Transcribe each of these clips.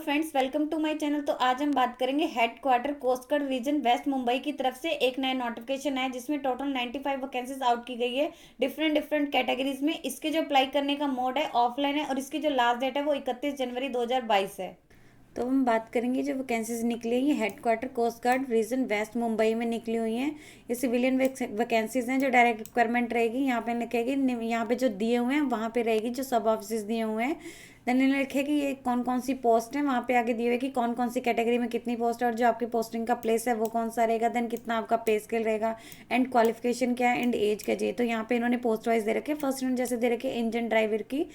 Friends, welcome to my channel. तो आज हम बात करेंगे head quarter coast guard region west Mumbai की तरफ से एक नया नोटिफिकेशन है जिसमें टोटल 95 वैकेंसीज आउट की गई है डिफरेंट डिफरेंट कैटेगरीज में। इसके जो अप्लाई करने का मोड है ऑफलाइन है और इसकी जो लास्ट डेट है वो 31 जनवरी 2022 है। तो हम बात करेंगे जो वैकेंसीज निकली हैं, ये head quarter coast guard region west Mumbai में निकली हुई हैं। ये सिविलियन वैकेंसीज हैं जो डायरेक्ट रिक्वायरमेंट रहेगी। यहाँ पे लिखेगी, यहाँ पे जो दिए हुए हैं वहाँ पे रहेगी जो सब ऑफिस दिए हुए हैं। देन इन्हें लिखे कि ये कौन कौन सी पोस्ट है, वहाँ पे आगे दिए हुए कि कौन कौन सी कैटेगरी में कितनी पोस्ट है और जो आपकी पोस्टिंग का प्लेस है वो कौन सा रहेगा। देन कितना आपका पे स्केल रहेगा एंड क्वालिफिकेशन क्या है एंड एज क्या चाहिए। तो यहाँ पे इन्होंने पोस्ट वाइज दे रखे। फर्स्ट इन्होंने जैसे दे रखे इंजन ड्राइवर की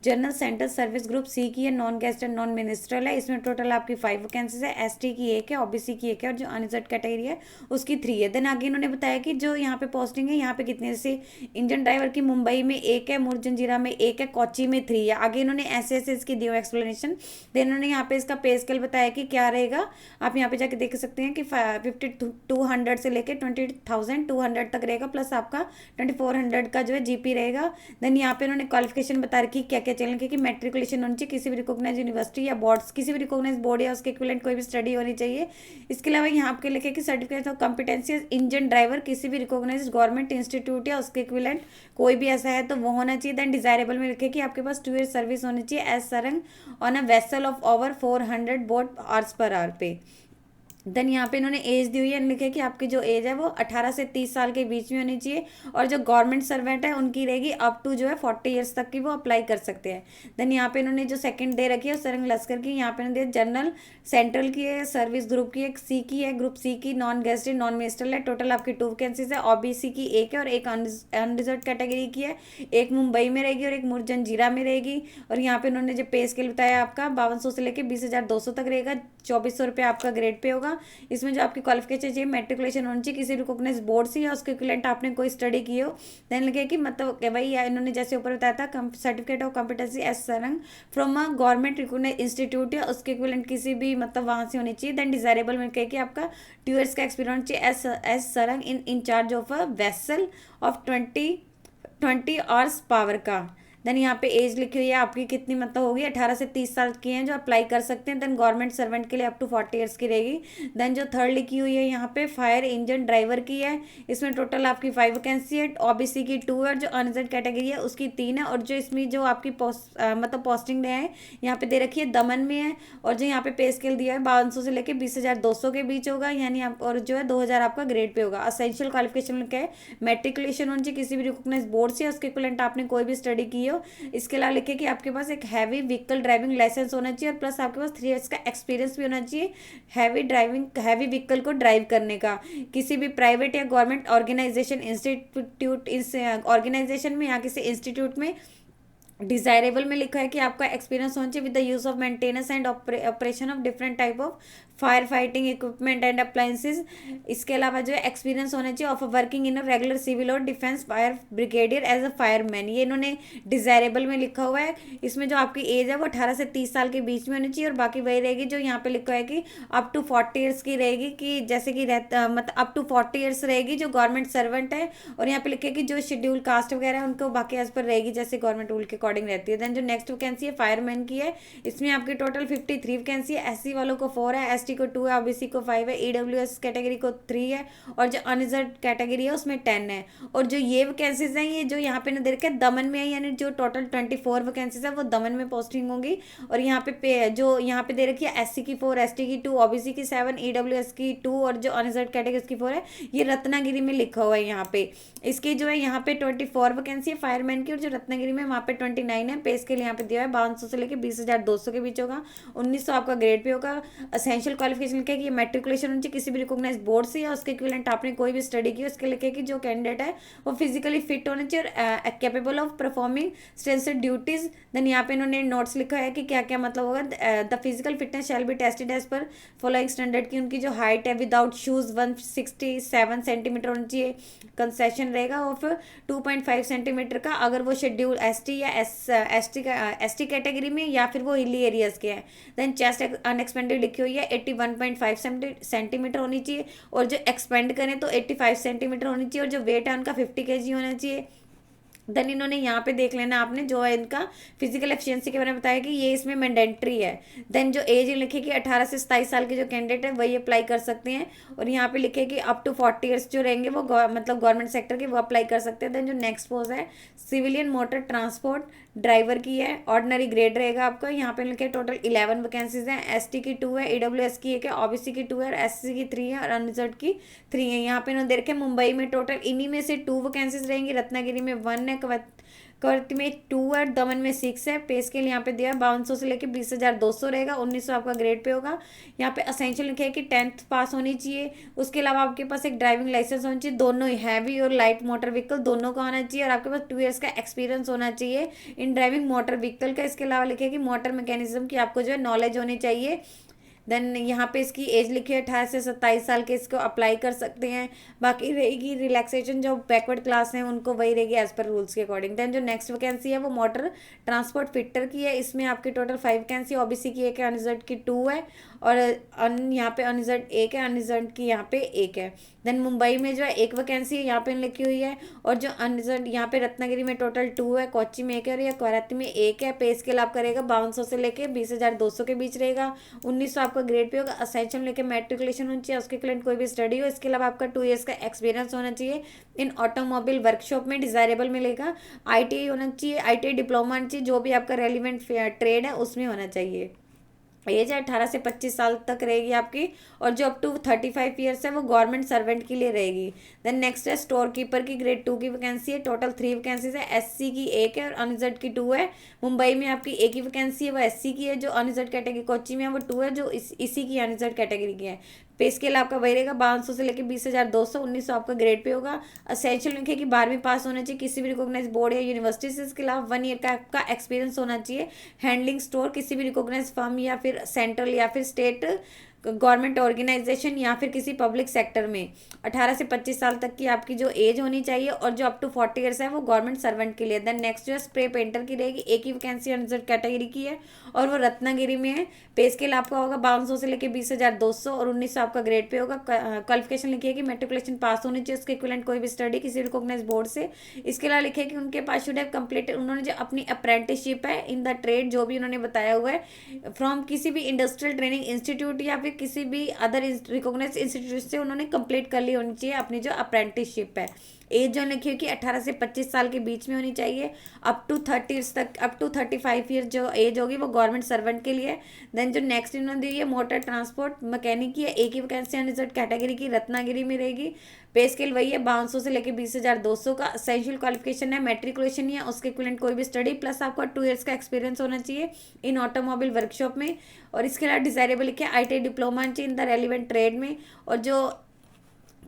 general centre service group C की है, non guest and non ministerial है। इसमें टोटल आपकी 5 वैकेंसीज है। एसटी की एक है, ओबीसी की एक है और जो अनरिजर्व कैटेगरी है उसकी 3 है। देन आगे इन्होंने बताया कि जो यहाँ पे पोस्टिंग है यहाँ पे कितने, जैसे इंजन ड्राइवर की मुंबई में एक है, मुर्जंजीरा में एक है, कोची में 3 है। आगे इन्होंने ऐसे ऐसे इसकी दी एक्सप्लेनेशन। देन इन्होंने यहाँ पे इसका पे स्केल बताया कि क्या रहेगा। आप यहाँ पे जाके देख सकते हैं कि 5200 से लेकर 20,200 तक रहेगा, प्लस आपका 2400 का जो है जीपी रहेगा। देन यहाँ पे इन्होंने क्वालिफिकेशन बता रखी क्या क्या चलेंगे कि मैट्रिकुलेशन होनी चाहिए किसी भी रिकॉग्नाइज यूनिवर्सिटी या बोर्ड्स, किसी भी रिकॉग्नाइज बोर्ड या उसके इक्विवेलेंट कोई भी स्टडी होनी चाहिए। इसके अलावा यहाँ आपके लिखे कि certificate of competency engine driver किसी भी रिकॉग्नाइज गवर्नमेंट इंस्टीट्यूट या उसके इक्विवेलेंट कोई भी ऐसा है तो वो होना चाहिए। देन डिजायरेबल में लिखे कि आपके पास 2 ईयर सर्विस होनी चाहिए as serang on a vessel of over 400 boat horsepower पे। देन यहाँ पे इन्होंने एज दी हुई है, लिखे कि आपकी जो एज है वो 18 से 30 साल के बीच में होनी चाहिए और जो गवर्नमेंट सर्वेंट है उनकी रहेगी अप टू जो है 40 ईयर्स तक की वो अप्लाई कर सकते हैं। देन यहाँ पे इन्होंने जो सेकंड दे रखी है सरंग लश्कर की, यहाँ पे इन्होंने जनरल सेंट्रल की है, सर्विस ग्रुप की एक सी की है, ग्रुप सी की नॉन गेस्टेड नॉन मिनिस्ट्रल है। टोटल आपकी 2 वैकेंसीज है। ओबीसी की एक है और एक अनरिजर्व कैटेगरी की है, एक मुंबई में रहेगी और एक मुर्जंजीरा में रहेगी। और यहाँ पे इन्होंने जो पे स्केल बताया आपका 5200 से लेकर 20,200 तक रहेगा। 2400 रुपये आपका ग्रेड पे होगा। इसमें जो आपकी क्वालिफिकेशन चाहिए मैट्रिकुलेशन होनी चाहिए किसी भी रिकॉग्नाइज बोर्ड से या उसके इक्विवेलेंट आपने कोई स्टडी की हो। देन लगे कि मतलब वही इन्होंने जैसे ऊपर बताया था certificate of competency as serang from a government recognise institute या उसके इक्विवेलेंट किसी भी मतलब वहाँ से होनी चाहिए। देन डिजायरेबल में कहे कि आपका 2 ईयर्स का एक्सपीरियंस चाहिए as serang in in charge of a vessel of 20 horsepower का। देन यहाँ पे एज लिखी हुई है आपकी कितनी मतलब होगी, 18 से 30 साल की हैं जो अप्लाई कर सकते हैं। देन गवर्नमेंट सर्वेंट के लिए अप टू 40 ईयर्स की रहेगी। देन जो थर्ड लिखी हुई है यहाँ पे फायर इंजन ड्राइवर की है। इसमें टोटल आपकी 5 वैकेंसी है। ओबीसी की 2 है और जो अनरिजर्व कैटेगरी है उसकी 3 है। और जो इसमें जो आपकी मतलब पोस्टिंग है यहाँ पे दे रखी है दमन में है। और जो यहाँ पे पे स्केल दिया है 5200 से लेकर 20,200 के बीच होगा, यानी आप और जो है 2000 आपका ग्रेड पे होगा। असेंशियल क्वालिफिकेशन लिखा है मैट्रिकुलेशन होनी चाहिए किसी भी रिकॉग्नाइज बोर्ड से या उसके इक्विवेलेंट आपने कोई भी स्टडी की हो। इसके अलावा लिखे कि आपके पास एक हैवी व्हीकल ड्राइविंग लाइसेंस होना चाहिए और प्लस आपके पास 3 ईयर्स का एक्सपीरियंस भी होना चाहिए हैवी व्हीकल को ड्राइव करने का किसी भी प्राइवेट या गवर्नमेंट ऑर्गेनाइजेशन इंस्टीट्यूट इस ऑर्गेनाइजेशन में या किसी इंस्टीट्यूट में। डिजायरेबल में लिखा है कि आपका एक्सपीरियंस होना चाहिए with the use of maintenance and operation of different type of fire fighting equipment and appliances. इसके अलावा जो है एक्सपीरियंस होना चाहिए of working in a regular civil और defence fire brigadier as a fireman. ये इन्होंने डिजायरेबल में लिखा हुआ है। इसमें जो आपकी एज है वो 18 से 30 साल के बीच में होनी चाहिए और बाकी वही रहेगी जो यहाँ पे लिखा है कि अप टू 40 ईयर्स की रहेगी, कि जैसे कि रहता मतलब अप टू 40 ईयर्स रहेगी जो गवर्नमेंट सर्वेंट है। और यहाँ पे लिखे कि जो शेड्यूल कास्ट वगैरह है उनको बाकी एज पर रहेगी जैसे गवर्नमेंट रूल के अकॉर्डिंग रहती है। देन जो नेक्स्ट वैकेंसी है फायरमैन की है, इसमें आपकी टोटल 53 वैकेंसी है। एससी वालों को 4 है, एसटी को 2 है, ओबीसी को 5 है, ईडब्ल्यूएस कैटेगरी को 3 है और जो अनरिजर्व कैटेगरी है उसमें 10 है। और जो ये वैकेंसीज हैं ये जो यहाँ पे ना दे रखे दमन में है, यानी जो टोटल 24 वैकेंसीज है वो दमन में पोस्टिंग होंगी। और यहाँ पे जो यहाँ पे दे रखी है एससी की 4, एसटी की 2, ओबीसी की 7, ईडब्ल्यूएस की 2 और जो अनरिजर्व कैटेगरी की 4 है। ये रत्नागिरी में लिखा हुआ है यहाँ पे। इसकी जो है यहाँ पे 24 वैकेंसी है फायरमैन की और जो रत्नागिरी में वहाँ पे 29 है। पे स्केल यहाँ पे दिया है 5200 से लेकर 20,200 के बीच होगा। 1900 आपका ग्रेड पे होगा। असेंशियल क्वालिफिकेशन लिखा है कि मैट्रिकुलेशन होनी चाहिए किसी भी रिकॉग्नाइज बोर्ड से या उसके इक्विवेलेंट आपने कोई भी स्टडी की। उसके लिखे कि जो कैंडिडेट है वो फिजिकली फिट होना चाहिए और capable of performing strenuous duties. Then यहाँ पे इन्होंने नोट्स लिखा है कि क्या क्या मतलब होगा। The physical fitness shall be tested as per following standard की उनकी जो हाइट है विदाउट शूज 167 सेंटीमीटर होनी चाहिए। कंसेशन रहेगा ऑफ 2.5 सेंटीमीटर का अगर वो शेड्यूल एसटी या एसटी कैटेगरी में या फिर वो हिली एरियाज के हैं। देन चेस्ट अनएक्सपेंडेड लिखी हुई है 81.5 सेंटीमीटर होनी चाहिए और जो एक्सपेंड करें तो 85 सेंटीमीटर होनी चाहिए और जो वेट है उनका 50 kg होना चाहिए। देन इन्होंने यहाँ पे देख लेना आपने जो है इनका फिजिकल एफिशिएंसी के बारे में बताया कि ये इसमें मैंडेटरी है। देन जो एज लिखे कि 18 से 27 साल के जो कैंडिडेट है वही अप्लाई कर सकते हैं। और यहाँ पे लिखे कि अप टू 40 ईयर्स जो रहेंगे वो मतलब गवर्नमेंट सेक्टर के वो अप्लाई कर सकते हैं। देन जो नेक्स्ट पोस्ट है सिविलियन मोटर ट्रांसपोर्ट ड्राइवर की है, ऑर्डिनरी ग्रेड रहेगा आपका। यहाँ पे लिखे टोटल 11 वैकेंसीज हैं। एसटी की 2 है, ईडब्ल्यूएस की 1 है, ओबीसी की 2 है, एससी की 3 है और अनरिजर्व की 3 है। यहाँ पे इन्होंने देखे मुंबई में टोटल इन्हीं में से 2 वैकेंसीज रहेंगी, रत्नागिरी में 1 है, कवर्ती में 2 है, दमन में 6 है। पे स्केल यहाँ पे दिया है 5200 से लेके 20,200 रहेगा, 1900 आपका ग्रेड पे होगा। यहाँ पे असेंशियल लिखे है कि 10th पास होनी चाहिए। उसके अलावा आपके पास एक ड्राइविंग लाइसेंस होना चाहिए, दोनों हैवी और लाइट मोटर व्हीकल दोनों का होना चाहिए। और आपके पास 2 ईयर्स का एक्सपीरियंस होना चाहिए इन ड्राइविंग मोटर व्हीकल का। इसके अलावा लिखे कि मोटर मैकेनिज्म की आपको जो है नॉलेज होनी चाहिए। देन यहाँ पे इसकी एज लिखी है 18 से 27 साल के, इसको अप्लाई कर सकते हैं। बाकी रहेगी रिलैक्सेशन, जो बैकवर्ड क्लास हैं उनको वही रहेगी एज पर रूल्स के अकॉर्डिंग। देन जो नेक्स्ट वैकेंसी है वो मोटर ट्रांसपोर्ट फिटर की है। इसमें आपकी टोटल 5 वैकेंसी, ओबीसी की 1 है, अनरिजर्व की 2 है और यहाँ पे अनरिजर्व 1 है, अनरिजर्व की यहाँ पे 1 है। देन मुंबई में जो है 1 वैकेंसी यहाँ पे लिखी हुई है। और जो अनरिजर्व यहाँ पे रत्नागिरी में टोटल 2 है, कोच्चि में 1 है और या कोराती में 1 है। पे स्केल आप करेगा 5200 से लेके 20,200 के बीच रहेगा, 1900 आपका ग्रेड पे होगा। असेंशियल लेके मैट्रिकुलेशन होनी चाहिए, उसके क्लाइंट कोई भी स्टडी हो। इसके अलावा आपका 2 ईयर्स का एक्सपीरियंस होना चाहिए इन ऑटोमोबाइल वर्कशॉप में, डिजायरेबल मिलेगा। आईटीआई होना चाहिए, आईटीआई डिप्लोमा होना चाहिए, जो भी आपका रेलिवेंट ट्रेड है उसमें होना चाहिए। एज है 18 से 25 साल तक रहेगी आपकी। और जो अप टू 35 ईयर्स है वो गवर्नमेंट सर्वेंट के लिए रहेगी। देन नेक्स्ट है स्टोर कीपर की ग्रेड 2 की वैकेंसी है। टोटल 3 वैकेंसीज है, एससी की 1 है और अनरिजर्व की 2 है। मुंबई में आपकी एक ही वैकेंसी है, वो एससी की है। जो अनरिजर्व कैटेगरी कोच्चि में है वो 2 है, जो इसी की अनरिजर्व कैटेगरी की है। पे स्केल आपका वही रहेगा 5200 से लेकर 20,200, 1900 आपका ग्रेड पे होगा। असेंशियल लिखे कि 12वीं पास होना चाहिए किसी भी रिकॉग्नाइज बोर्ड या यूनिवर्सिटी से। इसके अलावा 1 ईयर का आपका एक्सपीरियंस होना चाहिए हैंडलिंग स्टोर किसी भी रिकॉग्नाइज फर्म या फिर सेंट्रल या फिर स्टेट गवर्नमेंट ऑर्गेनाइजेशन या फिर किसी पब्लिक सेक्टर में। 18 से 25 साल तक की आपकी जो एज होनी चाहिए। और जो अप टू 40 ईयर्स है वो गवर्नमेंट सर्वेंट के लिए। देन नेक्स्ट जो है स्प्रे पेंटर की रहेगी, एक ही वैकेंसी अनरिजर्व कैटेगरी की है और वो रत्नागिरी में है। पे स्केल आपका होगा 5200 से लेकर 20,200 और 1900 आपका ग्रेड पे होगा। क्वालिफिकेशन लिखिए कि मेट्रिकुलेशन पास होनी चाहिए, उसके इक्विवेलेंट कोई भी स्टडी किसी रिकॉग्नाइज बोर्ड से। इसके अलावा लिखे कि उनके पास शुड हैव कंप्लीटेड, उन्होंने जो अपनी अप्रेंटिसशिप है इन द ट्रेड जो भी उन्होंने बताया हुआ है फ्रॉम किसी भी इंडस्ट्रियल ट्रेनिंग इंस्टीट्यूट या फिर किसी भी अदर रिकॉग्नाइज इंस्टीट्यूट से उन्होंने कंप्लीट कर ली होनी चाहिए अपनी जो अप्रेंटिसशिप है। एज जो लिखी हुई कि 18 से 25 साल के बीच में होनी चाहिए। अप टू 30 तक, अप टू 35 ईयर जो एज होगी वो गवर्नमेंट सर्वेंट के लिए। देन जो नेक्स्ट इन्होंने दी है मोटर ट्रांसपोर्ट मैकेनिक की है, एक ही वैकेंसी अनरिजर्व कैटेगरी की रत्नागिरी में रहेगी। पे स्केल वही है 5200 से लेकर 20,200 का। एसेंशियल क्वालिफिकेशन है मेट्रिकुलेशन या उसके इक्विवेलेंट कोई भी स्टडी, प्लस आपका 2 ईयर्स का एक्सपीरियंस होना चाहिए इन ऑटोमोबाइल वर्कशॉप में। और इसके अलावा डिजायरेबल लिखे आईटीआई डिप्लोमा चाहिए इन द रेलिवेंट ट्रेड में। और जो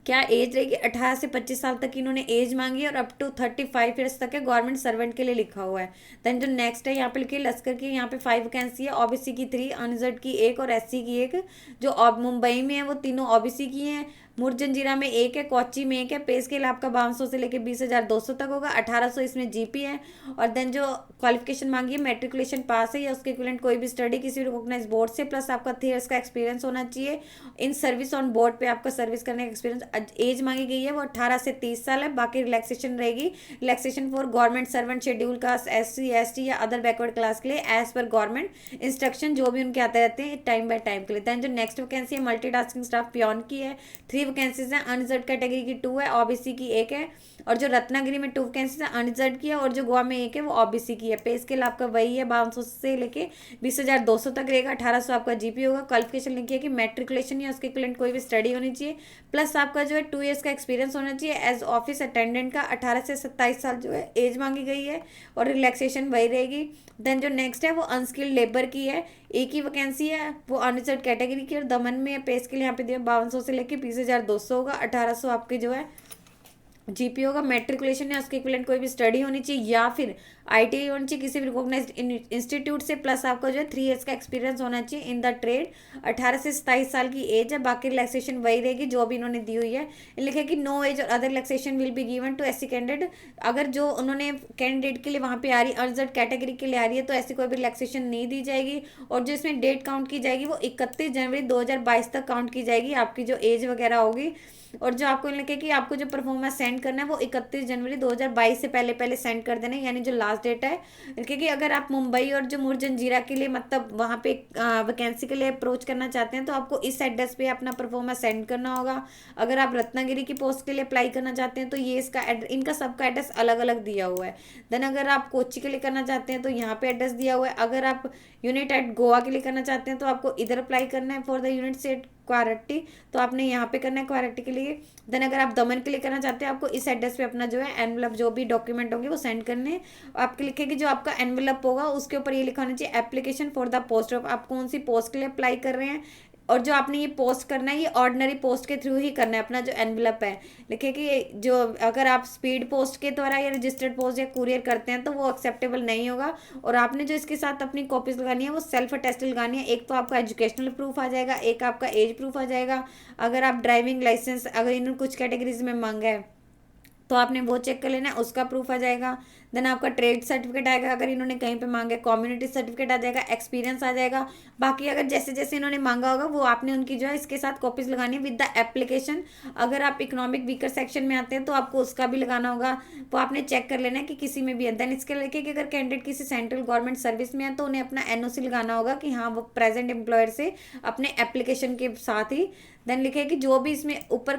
क्या एज रहेगी 18 से 25 साल तक इन्होंने एज मांगी है और अप टू 35 ईयर्स तक है, गवर्नमेंट सर्वेंट के लिए लिखा हुआ है। देन जो नेक्स्ट है यहाँ पे लिखिए लश्कर की, यहाँ पे 5 वैकेंसी है, ओबीसी की 3, अनरिजर्व की 1 और एससी की 1। जो मुंबई में है वो तीनों ओबीसी की हैं। मुरजंजीरा में 1 है, कोच्चि में 1 है। पे स्केल आपका 5200 से लेकर 20,200 तक होगा, 1800 इसमें जीपी है। और देन जो क्वालिफिकेशन मांगी है मेट्रिकुलेशन पास है या उसके इक्विवेलेंट कोई भी स्टडी किसी रिकॉग्नाइज बोर्ड से, प्लस आपका 3 ईयर्स का एक्सपीरियंस होना चाहिए इन सर्विस ऑन बोर्ड पे आपका सर्विस करने का एक्सपीरियंस। एज मांगी गई है वो 18 से 30 साल है। बाकी रिलैक्सेशन रहेगी, relaxation for government servant, schedule caste, SC ST या अदर बैकवर्ड क्लास के लिए एज पर गवर्नमेंट इंस्ट्रक्शन जो भी उनके आते रहते हैं टाइम बाय टाइम के लिए। देन जो नेक्स्ट वैकेंसी है मल्टीटास्किंग स्टाफ पियोन की है, 3 वैकेंसीज है, अनरिजर्व कैटेगरी की 2 है, ओबीसी की 1 है। और जो रत्नागिरी में 2 वैकेंसीज है अनरिजर्व की है और जो गोवा में 1 है वो ओबीसी की है। पे स्केल आपका वही है 5200 से लेके 20,200 तक रहेगा, 1800 आपका जीपी होगा। क्वालिफिकेशन लिखी है कि मेट्रिकुलेशन या उसके इक्विवेलेंट कोई भी स्टडी होनी चाहिए, प्लस आपका जो है 2 ईयर्स का एक्सपीरियंस होना चाहिए एज ऑफिस अटेंडेंट का। 18 से 27 साल जो है एज मांगी गई है और रिलैक्सेशन वही रहेगी। देन जो नेक्स्ट है वो अनस्किल्ड लेबर की है, एक ही वैकेंसी है, वो अनरिजर्व कैटेगरी की और दमन में पे स्केल यहाँ पे दिया 5200 से लेके 20,200 होगा, 1800 आपके जो है जीपी होगा। मेट्रिकुलेशन या उसके इक्विवेलेंट कोई भी स्टडी होनी चाहिए या फिर आईटीआई होनी चाहिए किसी भी रिकॉग्नाइज्ड इंस्टीट्यूट से, प्लस आपका जो है 3 ईयर्स का एक्सपीरियंस होना चाहिए इन द ट्रेड। 18 से 27 साल की एज है। बाकी रिलैक्सेशन वही रहेगी जो भी इन्होंने दी हुई है। लिखा है कि नो एज और other relaxation will be given to SC candidate. अगर जो उन्होंने कैंडिडेट के लिए वहाँ पे आ रही अनरिजर्व कैटेगरी के लिए आ रही है तो ऐसी कोई भी रिलैक्सेशन नहीं दी जाएगी। और जो इसमें डेट काउंट की जाएगी वो 31 जनवरी 2022 तक काउंट की जाएगी आपकी जो एज वगैरह होगी। और जो आपको लिखे कि आपको जो परफॉर्मा सेंड करना है वो 31 जनवरी 2022 से पहले पहले सेंड कर देना है, यानी जो लास्ट डेट है। क्योंकि अगर आप मुंबई और जो मुरजंजीरा के लिए मतलब वहाँ पे वैकेंसी के लिए अप्रोच करना चाहते हैं तो आपको इस एड्रेस पे अपना परफॉर्मा सेंड करना होगा। अगर आप रत्नागिरी की पोस्ट के लिए अप्लाई करना चाहते हैं तो ये इसका इनका सबका एड्रेस अलग अलग दिया हुआ है। देन अगर आप कोच्चि के लिए करना चाहते हैं तो यहाँ पे एड्रेस दिया हुआ है। अगर आप यूनिट एट गोवा के लिए करना चाहते हैं तो आपको इधर अप्लाई करना है फॉर द यूनिट सेट क्वारट्टी, तो आपने यहाँ पे करना है क्वारट्टी के लिए। देन अगर आप दमन के लिए करना चाहते हैं आपको इस एड्रेस पे अपना जो है एनवलप जो भी डॉक्यूमेंट होंगे वो सेंड करने हैं। आपके लिखेगी जो आपका एनवलप होगा उसके ऊपर ये लिखा होना चाहिए application for the post of, आप कौन सी पोस्ट के लिए अप्लाई कर रहे हैं। और जो आपने ये पोस्ट करना है ये ऑर्डिनरी पोस्ट के थ्रू ही करना है। अपना जो एनवलप है लिखे कि जो अगर आप स्पीड पोस्ट के द्वारा या रजिस्टर्ड पोस्ट या कुरियर करते हैं तो वो एक्सेप्टेबल नहीं होगा। और आपने जो इसके साथ अपनी कॉपीज लगानी है वो सेल्फ अटेस्टेड लगानी है। एक तो आपका एजुकेशनल प्रूफ आ जाएगा, एक आपका एज प्रूफ आ जाएगा। अगर आप ड्राइविंग लाइसेंस अगर इन्होंने कुछ कैटेगरीज में मांगा है तो आपने वो चेक कर लेना है, उसका प्रूफ आ जाएगा। देन आपका ट्रेड सर्टिफिकेट आएगा, अगर इन्होंने कहीं पे मांगा है कम्युनिटी सर्टिफिकेट आ जाएगा, एक्सपीरियंस आ जाएगा। बाकी अगर जैसे जैसे इन्होंने मांगा होगा वो आपने उनकी जो है इसके साथ कॉपीज लगानी है विद द एप्लीकेशन। अगर आप इकोनॉमिक वीकर सेक्शन में आते हैं तो आपको उसका भी लगाना होगा, वो आपने चेक कर लेना है कि किसी में भी है। देन इसके लेके कि अगर कैंडिडेट किसी सेंट्रल गवर्नमेंट सर्विस में है तो उन्हें अपना एनओसी लगाना होगा कि हाँ वो प्रेजेंट एम्प्लॉयर से अपने एप्लीकेशन के साथ ही। देन लिखे कि जो भी इसमें ऊपर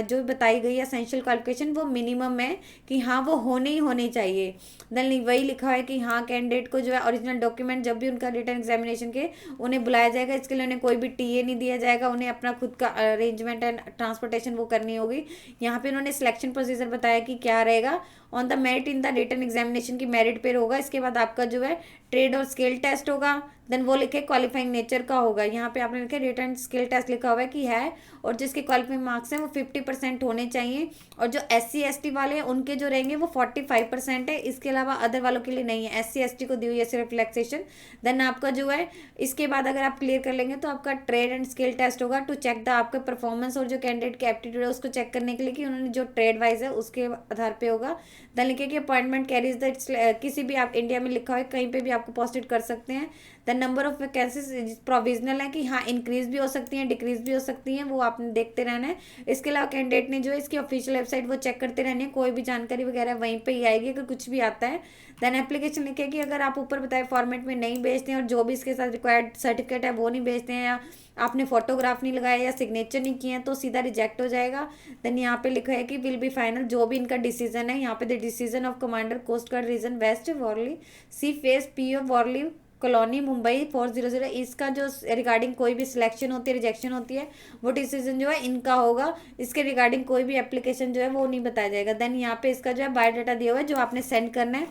जो बताई गई है एसेंशियल क्वालिफिकेशन वो मिनिमम है कि हाँ वो होने ही होने चाहिए। देन वही लिखा है कि हाँ कैंडिडेट को जो है ओरिजिनल डॉक्यूमेंट जब भी उनका रिटर्न एग्जामिनेशन के उन्हें बुलाया जाएगा, इसके लिए उन्हें कोई भी टीए नहीं दिया जाएगा, उन्हें अपना खुद का अरेंजमेंट एंड ट्रांसपोर्टेशन वो करनी होगी। यहाँ पे उन्होंने सिलेक्शन प्रोसीजर बताया कि क्या रहेगा। On the merit in the return examination की मेरिट पे होगा। इसके बाद आपका जो है ट्रेड और स्किल टेस्ट होगा। देन वो लिखे क्वालिफाइंग नेचर का होगा, यहाँ पे आपने लिखे रिटर्न स्किल टेस्ट लिखा हुआ है कि है, और जिसके क्वालिफाइंग मार्क्स हैं वो 50% होने चाहिए। और जो SC ST वाले हैं उनके जो रहेंगे वो 45% है, इसके अलावा अदर वालों के लिए नहीं है। SC ST को दी हुई है सिर्फ रिलैक्सेशन। देन आपका जो है इसके बाद अगर आप क्लियर कर लेंगे तो आपका ट्रेड एंड स्किल टेस्ट होगा टू चेक द आपका परफॉर्मेंस और जो कैंडिडेट की एप्टीट्यूड है उसको चेक करने के लिए कि उन्होंने जो ट्रेड वाइज है उसके आधार पे होगा। देन लिखे कि अपॉइंटमेंट कैरीज द किसी भी आप इंडिया में लिखा हो कहीं पे भी आपको पोस्टेड कर सकते हैं। The number of vacancies provisional है कि हाँ इंक्रीज भी हो सकती हैं डिक्रीज भी हो सकती हैं, वो आपने देखते रहना है। इसके अलावा कैंडिडेट ने जो है इसकी ऑफिशियल वेबसाइट वो चेक करते रहनी है, कोई भी जानकारी वगैरह वहीं पे ही आएगी अगर कुछ भी आता है। देन एप्लीकेशन लिखे कि अगर आप ऊपर बताए फॉर्मेट में नहीं भेजते हैं और जो भी इसके साथ रिक्वायर्ड सर्टिफिकेट है वो नहीं भेजते हैं या आपने फोटोग्राफ नहीं लगाया या सिग्नेचर नहीं किए हैं तो सीधा रिजेक्ट हो जाएगा। देन यहाँ पे लिखा है कि विल बी फाइनल, जो भी इनका डिसीजन है यहाँ पे the decision of commander coast guard region west Worli sea face PO Worli colony Mumbai 400, इसका जो रिगार्डिंग कोई भी सिलेक्शन होती है रिजेक्शन होती है वो डिसीजन जो है इनका होगा। इसके रिगार्डिंग कोई भी एप्लीकेशन जो है वो नहीं बताया जाएगा। देन यहाँ पे इसका जो है बायोडाटा दिया हुआ है जो आपने सेंड करना है,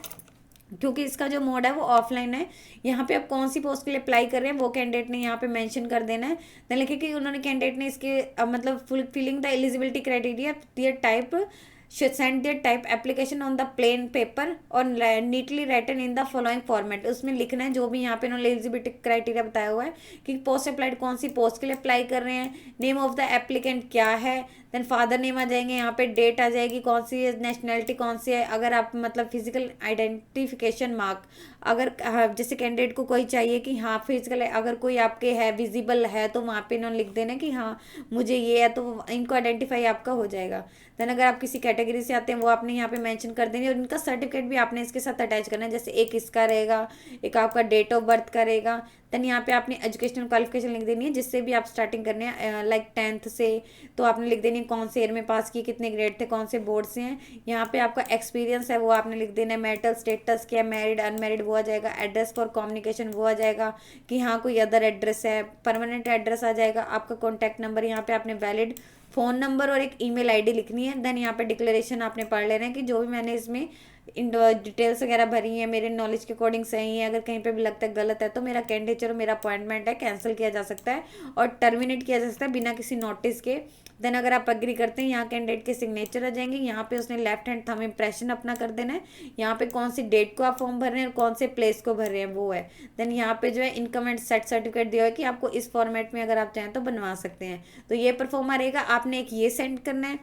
क्योंकि इसका जो मोड है वो ऑफलाइन है। यहाँ पे आप कौन सी पोस्ट के लिए अप्लाई कर रहे हैं वो कैंडिडेट ने यहाँ पे मेंशन कर देना है। देन लिखे कि उन्होंने कैंडिडेट ने इसके मतलब fulfilling the eligibility criteria their type should send their type application on the plain paper और neatly written in the following format। उसमें लिखना है जो भी यहाँ पे उन्होंने एलिजिबिलिटी क्राइटेरिया बताया हुआ है कि पोस्ट अप्लाइड कौन सी पोस्ट के लिए अप्लाई कर रहे हैं, नेम ऑफ द एप्लीकेंट क्या है, देन फादर नेम आ जाएंगे, यहाँ पे डेट आ जाएगी, कौन सी है नेशनैलिटी कौन सी है। अगर आप मतलब फिजिकल आइडेंटिफिकेशन मार्क अगर जैसे कैंडिडेट को कोई चाहिए कि हाँ फिजिकल अगर कोई आपके है विजिबल है तो वहाँ पे इन्होंने लिख देना कि हाँ मुझे ये है, तो इनको आइडेंटिफाई आपका हो जाएगा। देन अगर आप किसी कैटेगरी से आते हैं वो आपने यहाँ पे मेंशन कर देनी है और इनका सर्टिफिकेट भी आपने इसके साथ अटैच करना है, जैसे एक इसका रहेगा, एक आपका डेट ऑफ बर्थ का रहेगा। देन यहाँ पे आपने एजुकेशनल क्वालिफिकेशन लिख देनी है जिससे भी आप स्टार्टिंग करने हैं लाइक 10th से, तो आपने लिख देनी है कौन से ईयर में पास की, कितने ग्रेड थे, कौन से बोर्ड से हैं। यहाँ पे आपका एक्सपीरियंस है वो आपने लिख देना है, मैरिटल स्टेटस क्या, मैरिड अनमैरिड वो आ जाएगा, एड्रेस फॉर कम्युनिकेशन वो आ जाएगा कि हाँ कोई अदर एड्रेस है, परमानेंट एड्रेस आ जाएगा, आपका कॉन्टैक्ट नंबर यहाँ पे आपने वैलिड फ़ोन नंबर और एक ईमेल आईडी लिखनी है। देन यहाँ पे डिक्लेरेशन आपने पढ़ लेना है कि जो भी मैंने इसमें इन डिटेल्स वगैरह भरी है मेरे नॉलेज के अकॉर्डिंग सही है, अगर कहीं पे भी लगता है गलत है तो मेरा कैंडिडेचर और मेरा अपॉइंटमेंट है कैंसिल किया जा सकता है और टर्मिनेट किया जा सकता है बिना किसी नोटिस के। देन अगर आप एग्री करते हैं यहाँ कैंडिडेट के सिग्नेचर आ जाएंगे, यहाँ पे उसने लेफ्ट हैंड थंब इम्प्रेशन अपना कर देना है, यहाँ पे कौन सी डेट को आप फॉर्म भर रहे हैं और कौन से प्लेस को भर रहे हैं वो है। देन यहाँ पे जो है इनकम एंड सेट सर्टिफिकेट दिया है कि आपको इस फॉर्मेट में अगर आप चाहें तो बनवा सकते हैं। तो ये परफॉर्मा रहेगा, आपने एक ये सेंड करना है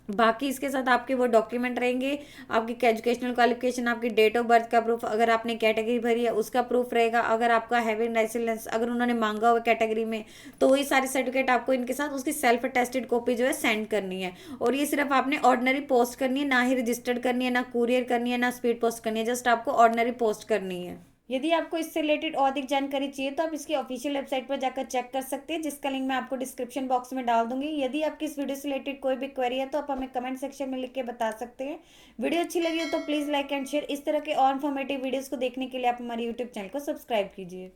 बाकी इसके साथ आपके वो डॉक्यूमेंट रहेंगे, आपकी एजुकेशनल क्वालिफिकेशन, आपकी डेट ऑफ बर्थ का प्रूफ, अगर आपने कैटेगरी भरी है उसका प्रूफ रहेगा, अगर आपका हैविंग लाइसेंस अगर उन्होंने मांगा हुआ कैटेगरी में, तो वही सारे सर्टिफिकेट आपको इनके साथ उसकी सेल्फ अटेस्टेड कॉपी जो है सेंड करनी है। और ये सिर्फ आपने ऑर्डनरी पोस्ट करनी है, ना ही रजिस्टर्ड करनी है, ना कुरियर करनी है, ना स्पीड पोस्ट करनी है, जस्ट आपको ऑर्डनरी पोस्ट करनी है। यदि आपको इससे रिलेटेड और अधिक जानकारी चाहिए तो आप इसकी ऑफिशियल वेबसाइट पर जाकर चेक कर सकते हैं, जिसका लिंक मैं आपको डिस्क्रिप्शन बॉक्स में डाल दूंगी। यदि आपकी इस वीडियो से रिलेटेड कोई भी क्वेरी है तो आप हमें कमेंट सेक्शन में लिख के बता सकते हैं। वीडियो अच्छी लगी हो तो प्लीज़ लाइक एंड शेयर। इस तरह के और इन्फॉर्मेटिव वीडियोज़ को देखने के लिए आप हमारे यूट्यूब चैनल को सब्सक्राइब कीजिए।